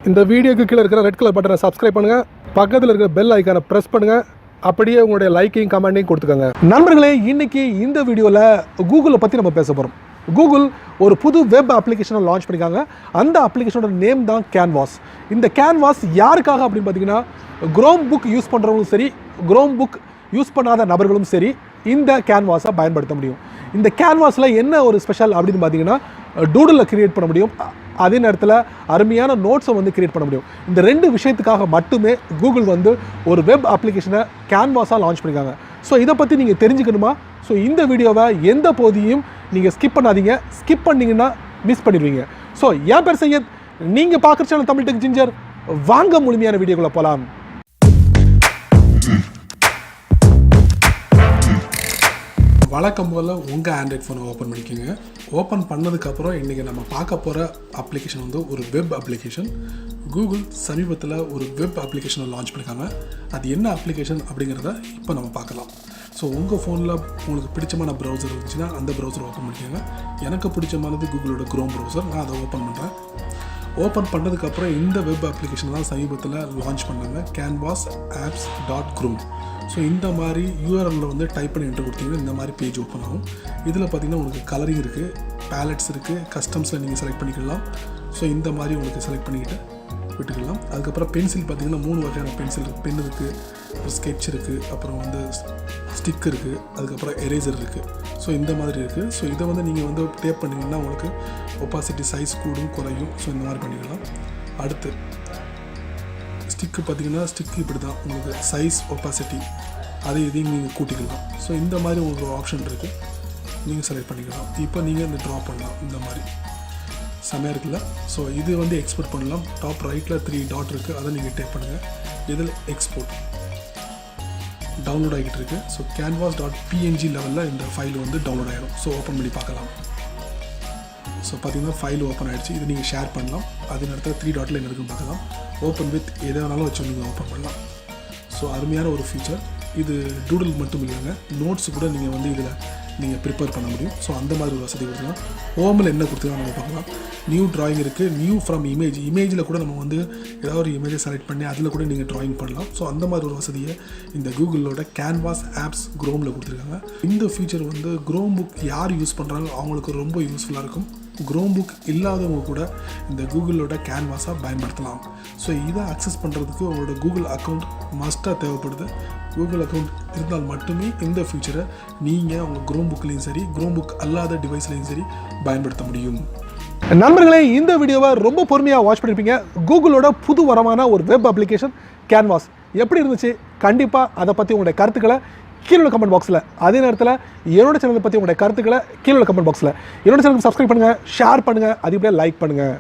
இந்த வீடியோக்கு கீழே இருக்கிற ரெட் கலர் பட்டனை சப்ஸ்கிரைப் பண்ணுங்கள், பக்கத்தில் இருக்கிற பெல் ஐக்கானை ப்ரெஸ் பண்ணுங்கள், அப்படியே உங்களுடைய லைக்கையும் கமெண்ட்டையும் கொடுத்துக்கோங்க. நண்பர்களே, இன்றைக்கி இந்த வீடியோவில் கூகுளை பற்றி நம்ம பேச போகிறோம். கூகுள் ஒரு புது வெப் அப்ளிகேஷனை லான்ச் பண்ணியிருக்காங்க. அந்த அப்ளிகேஷனோட நேம் தான் கேன்வாஸ். இந்த கேன்வாஸ் யாருக்காக அப்படின்னு பார்த்தீங்கன்னா, குரோம் புக் யூஸ் பண்ணுறவங்களும் சரி, குரோம் புக் யூஸ் பண்ணாத நபர்களும் சரி இந்த கேன்வாஸை பயன்படுத்த முடியும். இந்த கேன்வாஸில் என்ன ஒரு ஸ்பெஷல் அப்படின்னு பார்த்தீங்கன்னா, டூடில் கிரியேட் பண்ண முடியும், அதே நேரத்தில் அருமையான நோட்ஸை வந்து கிரியேட் பண்ண முடியும். இந்த ரெண்டு விஷயத்துக்காக மட்டுமே கூகுள் வந்து ஒரு வெப் அப்ளிகேஷனை கேன்வாஸாக லான்ச் பண்ணியிருக்காங்க. ஸோ இதை பற்றி நீங்கள் தெரிஞ்சுக்கணுமா? ஸோ இந்த வீடியோவை எந்த பகுதியும் நீங்கள் ஸ்கிப் பண்ணாதீங்க. ஸ்கிப் பண்ணிங்கன்னா மிஸ் பண்ணிடுவீங்க. ஸோ என் பேர் சையத், நீங்கள் பார்க்குற சேனல் தமிழ் டெக் ஜிஞ்சர். வாங்க முழுமையான வீடியோக்குள்ளே போகலாம். வழக்கம் போல் உங்கள் ஆண்ட்ராய்ட் ஃபோனை ஓப்பன் பண்ணிக்கோங்க. ஓப்பன் பண்ணதுக்கப்புறம் இன்றைக்கி நம்ம பார்க்க போகிற அப்ளிகேஷன் வந்து ஒரு வெப் அப்ளிகேஷன். கூகுள் சமீபத்தில் ஒரு வெப் அப்ளிகேஷனை லான்ச் பண்ணியிருக்காங்க. அது என்ன அப்ளிகேஷன் அப்படிங்கிறத இப்போ நம்ம பார்க்கலாம். ஸோ உங்கள் ஃபோனில் உங்களுக்கு பிடிச்சமான ப்ரௌசர் இருந்துச்சுன்னா அந்த ப்ரௌசர் ஓப்பன் பண்ணிக்கோங்க. எனக்கு பிடிச்சமானது கூகுளோட குரோம் ப்ரௌசர். நான் அதை ஓப்பன் பண்ணுறேன். ஓப்பன் பண்ணதுக்கப்புறம் இந்த வெப் அப்ளிகேஷன் தான் சமீபத்தில் லான்ச் பண்ணாங்க, canvasapps.groom. ஸோ இந்த மாதிரி யூஆர்எல்ல வந்து டைப் பண்ணி என்ட்ரு கொடுத்தீங்கன்னா இந்த மாதிரி பேஜ் ஓப்பன் ஆகும். இதில் பார்த்தீங்கன்னா உங்களுக்கு கலரிங் இருக்குது, பேலட்ஸ் இருக்குது, கஸ்டம்ஸில் நீங்கள் செலக்ட் பண்ணிக்கலாம். ஸோ இந்த மாதிரி உங்களுக்கு செலக்ட் பண்ணிக்கிட்டு விட்டுக்கலாம். அதுக்கப்புறம் பென்சில் பார்த்தீங்கன்னா 3 வகையான பென்சில் இருக்குது. பென் இருக்குது, அப்புறம் ஸ்கெட்ச் இருக்குது, அப்புறம் வந்து ஸ்டிக் இருக்குது, அதுக்கப்புறம் எரேசர் இருக்குது. ஸோ இந்த மாதிரி இருக்குது. ஸோ இதை வந்து நீங்கள் வந்து டேப் பண்ணிங்கன்னா உங்களுக்கு ஒப்பாசிட்டி சைஸ் கூடும் குறையும். ஸோ இந்த மாதிரி பண்ணிக்கலாம். அடுத்து ஸ்டிக்கு பார்த்தீங்கன்னா, ஸ்டிக்கு இப்படி தான் உங்களுக்கு சைஸ் ஒப்பாசிட்டி அதை இதையும் நீங்கள் கூட்டிக்கலாம். ஸோ இந்த மாதிரி உங்களுக்கு ஒரு ஆப்ஷன் இருக்குது, நீங்கள் செலக்ட் பண்ணிக்கலாம். இப்போ நீங்கள் இந்த ட்ரா பண்ணலாம். இந்த மாதிரி செமையாக இருக்குல்ல? ஸோ இது வந்து எக்ஸ்போர்ட் பண்ணலாம். டாப் ரைட்டில் 3 டாட் இருக்குது, அதை நீங்கள் டேப் பண்ணுங்கள். இதில் எக்ஸ்போர்ட் டவுன்லோட் ஆகிட்டு இருக்குது. ஸோ canvas.png லெவலில் இந்த ஃபைல் வந்து டவுன்லோட் ஆகிடும். ஸோ ஓப்பன் பண்ணி பார்க்கலாம். ஸோ பார்த்தீங்கன்னா ஃபைல் ஓப்பன் ஆகிடுச்சு. இதை நீங்கள் ஷேர் பண்ணலாம். அதே நேரத்தில் 3 டாட்டில் என்ன இருக்குன்னு பார்க்கலாம். ஓப்பன் வித் எதை வேணாலும் வச்சு நீங்கள் ஓப்பன் பண்ணலாம். ஸோ அருமையான ஒரு ஃபீச்சர் இது. டூடில் மட்டும் இல்லைங்க, நோட்ஸ் கூட நீங்கள் வந்து இதில் நீங்கள் ப்ரிப்பேர் பண்ண முடியும். ஸோ அந்த மாதிரி ஒரு வசதி கொடுத்துக்கலாம். ஹோமில் என்ன கொடுத்துக்கலாம் நம்ம பார்க்கலாம். நியூ ட்ராயிங் இருக்குது, நியூ ஃப்ரம் இமேஜில் கூட நம்ம வந்து ஏதாவது ஒரு இமேஜை செலக்ட் பண்ணி அதில் கூட நீங்கள் ட்ராயிங் பண்ணலாம். ஸோ அந்த மாதிரி ஒரு வசதியை இந்த கூகுளோட கேன்வாஸ் ஆப்ஸ் குரோமில் கொடுத்துருக்காங்க. இந்த ஃபீச்சர் வந்து குரோம் புக் யார் யூஸ் பண்ணுறாங்க அவங்களுக்கு ரொம்ப யூஸ்ஃபுல்லாக இருக்கும். குரோம் புக் இல்லாதவங்க கூட இந்த கூகுளோட கேன்வாஸாக பயன்படுத்தலாம். ஸோ இதை அக்சஸ் பண்ணுறதுக்கு உங்களோட கூகுள் அக்கௌண்ட் மஸ்ட்டாக தேவைப்படுது. கூகுள் அக்கௌண்ட் இருந்தால் மட்டுமே இந்த ஃபீச்சரை நீங்கள் உங்கள் குரோம் புக்லேயும் சரி, குரோம் புக் அல்லாத டிவைஸ்லையும் சரி பயன்படுத்த முடியும். நண்பர்களே, இந்த வீடியோவை ரொம்ப பொறுமையாக வாட்ச் பண்ணியிருப்பீங்க. கூகுளோட புது வரமான ஒரு வெப் அப்ளிகேஷன் கேன்வாஸ் எப்படி இருந்துச்சு? கண்டிப்பாக அதை பற்றி உங்களுடைய கருத்துக்களை கீழே கமெண்ட் பாக்ஸில், அதே நேரத்தில் என்னோட சேனலை பற்றி உங்களுடைய கருத்துக்களை கீழே கமெண்ட் பாக்ஸில், என்னோட சேனலுக்கு சப்ஸ்கிரைப் பண்ணுங்கள், ஷேர் பண்ணுங்கள், அதே போல் லைக் பண்ணுங்கள்.